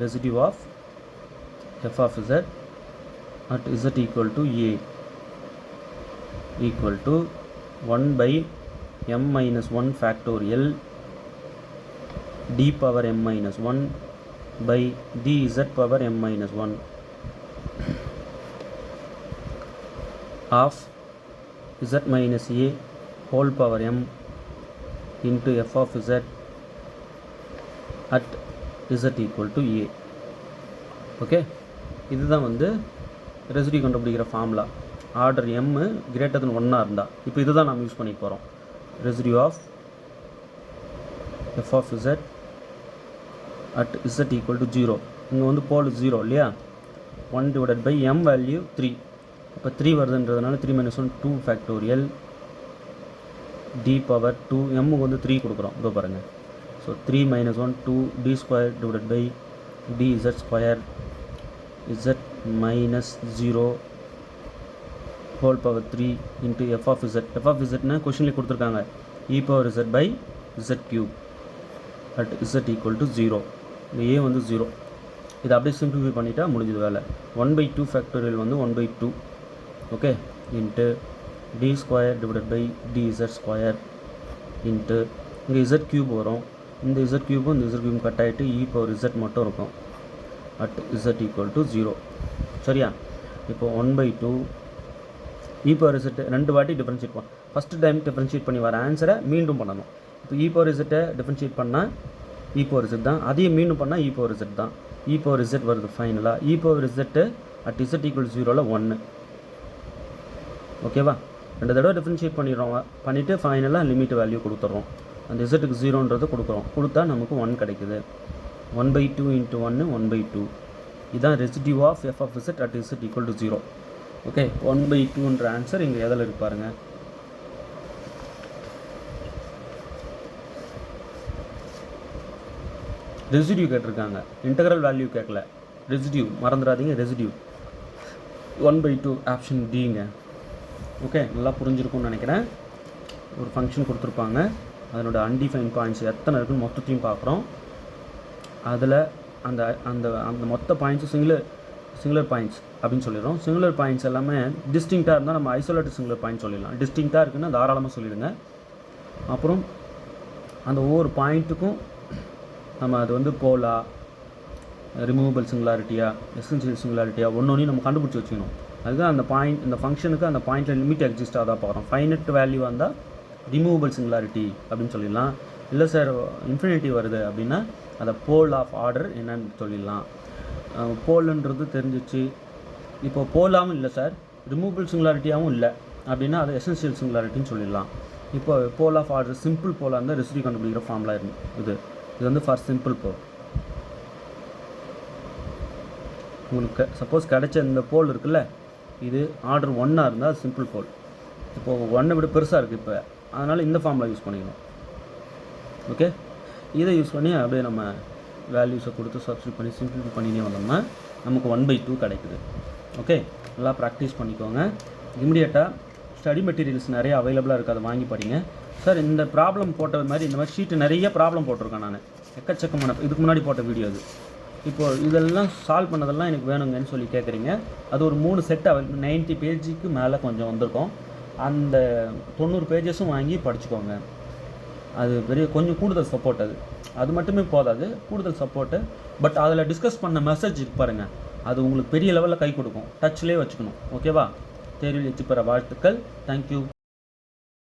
residue of f of z at z equal to a equal to 1 by m minus 1 factorial d power m minus 1 by dz power m minus 1 of z minus a whole power m into f of z at z equal to a. Okay, இதுதான் வந்து residue கண்டுபிடிக்கிற formula. Order m greater than 1 இருந்தால் இப்போ இதுதான் நம்ம use பண்ணிக்க போகிறோம். Residue of f of z at z equal to 0. இங்கே வந்து போல் 0 இல்லையா, 1 divided by m வேல்யூ 3. இப்போ 3 வருதுன்றதுனால 3 minus 1 2 factorial d power 2 m வந்து 3 கொடுக்குறோம். இதோ பாருங்கள். So 3 minus 1 2 d square divided by dz square z minus 0 whole power 3 into f of z. f of z னா கொஷின்லேயே கொடுத்துருக்காங்க e power z by z cube at z equal to 0. இங்கே a வந்து 0. இதை அப்படியே சிம்பிளிஃபை பண்ணிட்டா முடிஞ்சது வேலை. 1/2 factorial வந்து 1/2 okay into d square divided by dz square into இங்கே z க்யூப் வரும். இந்த z க்யூபும் இந்த z க்யூப் கட் ஆகிட்டு e பவர் z மட்டும் இருக்கும் அட் z ஈக்குவல் டு 0. சரியா, இப்போ 1/2 e பவர் z ரெண்டு வாட்டி டிஃப்ரென்ஷியேட் பண்ணணும். ஃபஸ்ட்டு டைம் டிஃப்ரென்ஷியேட் பண்ணி வர ஆன்சரை மீண்டும் பண்ணணும். இப்போ e பவர் z டிஃப்ரென்ஷியேட் பண்ணால் e பவர் z தான், அதையும் மீண்டும் பண்ணால் e பவர் z தான். e பவர் z வருது ஃபைனலாக. e power z at z equal 0ல் 1. ஓகேவா, ரெண்டு தடவை டிஃப்ரென்ஷியேட் பண்ணிடுறோம். பண்ணிவிட்டு ஃபைனலாக லிமிட் வேல்யூ கொடுத்துட்றோம். அந்த z-க்கு 0ன்றது கொடுக்குறோம். கொடுத்தா நமக்கு 1 கிடைக்குது. 1/2 இன்ட்டு 1 1/2. இதுதான் residue of f of z at z equal to 0. Okay, 1/2ன்ற ஆன்சர் இங்கே எதில் இருப்பாருங்க. ரெசிடியூ கேட்டிருக்காங்க, இன்டெக்ரல் வேல்யூ கேட்கல. ரெசிடியூ மறந்துடாதீங்க, ரெசிடியூ 1/2 ஆப்ஷன் டிங்க. ஓகே, நல்லா புரிஞ்சிருக்கும்னு நினைக்கிறேன். ஒரு ஃபங்க்ஷன் கொடுத்துருப்பாங்க, அதனோட அன்டிஃபைன் பாயிண்ட்ஸ் எத்தனை இருக்குன்னு மொத்தத்தையும் பார்க்குறோம். அதில் அந்த அந்த அந்த மொத்த பாயிண்ட்ஸும் சிங்குலர் பாயிண்ட்ஸ் அப்படின்னு சொல்லிடுறோம். சிங்குலர் பாயிண்ட்ஸ் எல்லாமே டிஸ்டிங்க்டாக இருந்தால் நம்ம ஐசோலேட்டட் சிங்குலர் பாயிண்ட் சொல்லிடலாம். டிஸ்டிங்க்டாக இருக்குன்னா தாராளமாக சொல்லிடுங்க. அப்புறம் அந்த ஒவ்வொரு பாயிண்ட்டுக்கும் நம்ம அது வந்து போலா, ரிமூவபிள் சிங்குலாரிட்டியா, எசென்ஷியல் சிங்குலாரிட்டியா ஒன்றொன்றையும் நம்ம கண்டுபிடிச்சி வச்சுக்கணும். அதுதான் அந்த பாயிண்ட், இந்த ஃபங்க்ஷனுக்கு அந்த பாயிண்ட்டில் லிமிட் எக்ஸிஸ்டாக தான் பார்க்குறோம். ஃபைனட் வேல்யூ வந்தால் ரிமூவபிள் சிங்குலாரிட்டி அப்படின்னு சொல்லிடலாம். இல்லை சார் இன்ஃபினிட்டி வருது அப்படின்னா அதை போல் ஆஃப் ஆர்டர் என்னன்னு சொல்லிடலாம். போலுன்றது தெரிஞ்சிச்சு. இப்போ போலாகவும் இல்லை சார், ரிமூவபிள் சிங்குலாரிட்டியாகவும் இல்லை அப்படின்னா அது எசென்ஷியல் சிங்குலாரிட்டின்னு சொல்லிடலாம். இப்போ போல் ஆஃப் ஆர்டர் சிம்பிள் போலாக இருந்தால் ரெசிடியூ கண்டுபிடிக்கிற ஃபார்முலா இது வந்து ஃபார் சிம்பிள் போல். உங்களுக்கு சப்போஸ் கிடைச்ச இந்த போல் இருக்குல்ல, இது ஆர்டர் 1 இருந்தால் அது சிம்பிள் போல். இப்போது 1 விட பெருசாக இருக்குது இப்போ, அதனால் இந்த ஃபார்முலா யூஸ் பண்ணிக்கணும். ஓகே, இதை யூஸ் பண்ணி அப்படியே நம்ம வேல்யூஸை கொடுத்து சப்ஸ்டியூட் பண்ணி சிம்பிளிஃபை பண்ணினே வந்தோம்னா நமக்கு 1/2 கிடைக்குது. ஓகே, நல்லா ப்ராக்டிஸ் பண்ணிக்கோங்க. இமிடியேட்டாக ஸ்டடி மெட்டீரியல்ஸ் நிறைய அவைலபிளாக இருக்குது, அதை வாங்கி படிங்க. சார் இந்த ப்ராப்ளம் போட்டது மாதிரி இந்த மாதிரி ஷீட்டு நிறைய ப்ராப்ளம் போட்டிருக்கேன் நான், எக்கச்சக்கமான. இதுக்கு முன்னாடி போட்ட வீடியோ அது. இப்போது இதெல்லாம் சால்வ் பண்ணதெல்லாம் எனக்கு வேணுங்கன்னு சொல்லி கேட்குறீங்க. அது ஒரு 3 செட் 90 பேஜுக்கு மேலே கொஞ்சம் வந்திருக்கும். அந்த 90 பேஜஸும் வாங்கி படிச்சுக்கோங்க. அது கொஞ்சம் கூடுதல் சப்போர்ட். அது மட்டுமே போதாது, கூடுதல் சப்போர்ட்டு. பட் அதில் டிஸ்கஸ் பண்ண மெசேஜ் பாருங்கள், அது உங்களுக்கு பெரிய லெவலில் கை கொடுக்கும். டச்லேயே வச்சுக்கணும். ஓகேவா, தேர்வில் வெற்றி பெற வாழ்த்துக்கள். தேங்க்யூ.